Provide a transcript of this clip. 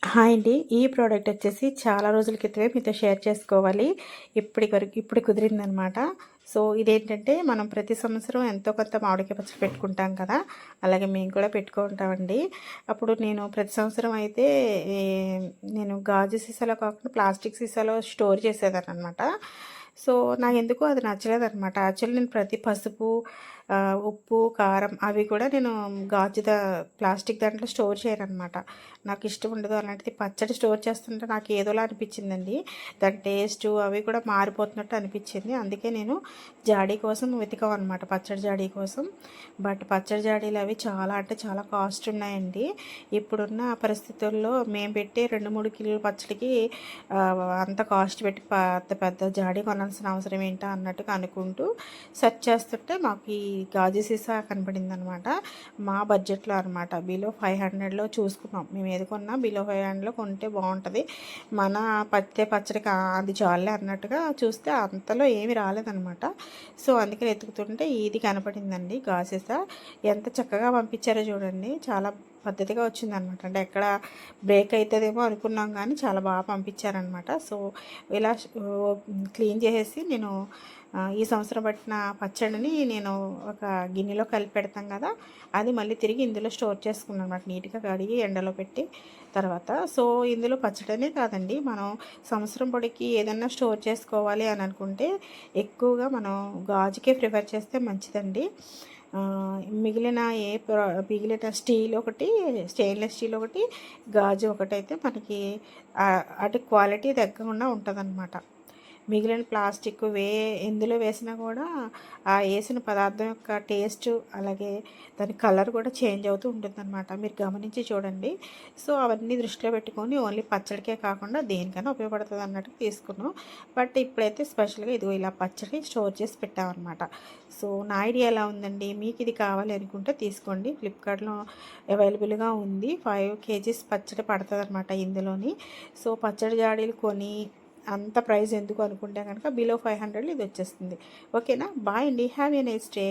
Hi అండి. ఈ product వచ్చేసి చాలా రోజుల క్రితమే మీతో షేర్ చేసుకోవాలి. ఇప్పుడు కుదిరిందనమాట. సో, ఇదేంటంటే మనం ప్రతి సంవత్సరం ఎంతో కొంత మామిడికాయ పచ్చడి పెట్టుకుంటాం కదా! అలాగే మేము కూడా పెట్టుకుంటామండి. అప్పుడు నేను ప్రతి సంవత్సరం అయితే ఈ నేను గాజు సీసాలో కాకుండా ప్లాస్టిక్ సీసాలో స్టోర్ చేసేదాన్ననమాట. సో, నాకెందుకో అది నచ్చలేదనమాట. యాక్చువల్లీ నేను ప్రతి పసుపు, ఉప్పు, కారం అవి కూడా నేను ప్లాస్టిక్ దాంట్లో స్టోర్ చేయననమాట. నాకు ఇష్టం ఉండదు. అలాంటిది పచ్చడి స్టోర్ చేస్తుంటే నాకు ఏదోలా అనిపించిందండి. దాని టేస్టు అవి కూడా మారిపోతున్నట్టు అనిపించింది. అందుకే నేను జాడీ కోసం వెతికామనమాట, పచ్చడి జాడీ కోసం. బట్ పచ్చడి జాడీలు అవి చాలా అంటే చాలా కాస్ట్ ఉన్నాయండి. ఇప్పుడున్న పరిస్థితుల్లో మేము పెట్టే 2, 3 కిలోల పచ్చడికి అంత కాస్ట్ పెట్టి అంత పెద్ద జాడీ కొనాల్సిన అవసరం ఏంటా అన్నట్టుగా అనుకుంటూ సెర్చ్ చేస్తుంటే మాకు ఈ గాజు సీసా కనపడిందనమాట. మా బడ్జెట్లో అనమాట. బిలో 500లో చూసుకున్నాం. మేము ఏది కొన్నా బిలో 500లో కొంటే బాగుంటుంది, మన పచ్చడికి అది చాలే అన్నట్టుగా చూస్తే అంతలో ఏమి రాలేదనమాట. సో అందుకని వెతుకుతుంటే ఇది కనపడిందండి గాజు సీసా. ఎంత చక్కగా పంపించారో చూడండి. చాలా పద్ధతిగా వచ్చిందనమాట. అంటే ఎక్కడ బ్రేక్ అవుతుందేమో అనుకున్నాం కానీ చాలా బాగా పంపించారనమాట. సో ఇలా క్లీన్ చేసేసి నేను ఈ సంవత్సరం పట్టిన పచ్చడిని నేను ఒక గిన్నెలో కలిపి పెడతాం కదా, అది మళ్ళీ తిరిగి ఇందులో స్టోర్ చేసుకున్నాను అనమాట. నీట్గా కడిగి ఎండలో పెట్టి తర్వాత. సో ఇందులో పచ్చడనే కాదండి, మనం సంవత్సరం పొడికి ఏదన్నా స్టోర్ చేసుకోవాలి అని అనుకుంటే ఎక్కువగా మనం గాజుకే ప్రిఫర్ చేస్తే మంచిదండి. మిగిలిన మిగిలిన స్టీల్ ఒకటి, స్టెయిన్లెస్ స్టీల్ ఒకటి, గాజు ఒకటైతే మనకి అటు క్వాలిటీ తగ్గకుండా ఉంటుందన్నమాట. మిగిలిన ప్లాస్టిక్ ఎందులో వేసినా కూడా ఆ వేసిన పదార్థం యొక్క టేస్ట్ అలాగే దాని కలర్ కూడా చేంజ్ అవుతూ ఉంటుందన్నమాట. మీరు గమనించి చూడండి. సో అవన్నీ దృష్టిలో పెట్టుకొని ఓన్లీ పచ్చడికే కాకుండా దేనికైనా ఉపయోగపడుతుంది అన్నట్టు తీసుకున్నాం. బట్ ఇప్పుడైతే స్పెషల్గా ఇదిగో ఇలా పచ్చడి స్టోర్ చేసి పెట్టామన్నమాట. సో నా ఐడియా ఎలా ఉందండి, మీకు ఇది కావాలి అనుకుంటే తీసుకోండి. ఫ్లిప్కార్ట్లో అవైలబుల్గా ఉంది. 5 kgs పచ్చడి పడుతుంది అనమాట ఇందులోని. సో పచ్చడి జాడీలు కొని అంత ప్రైస్ ఎందుకు అనుకుంటే కనుక బిలో 500లో ఇది వచ్చేస్తుంది. ఓకేనా. బాయ్ అండి. Have a nice day.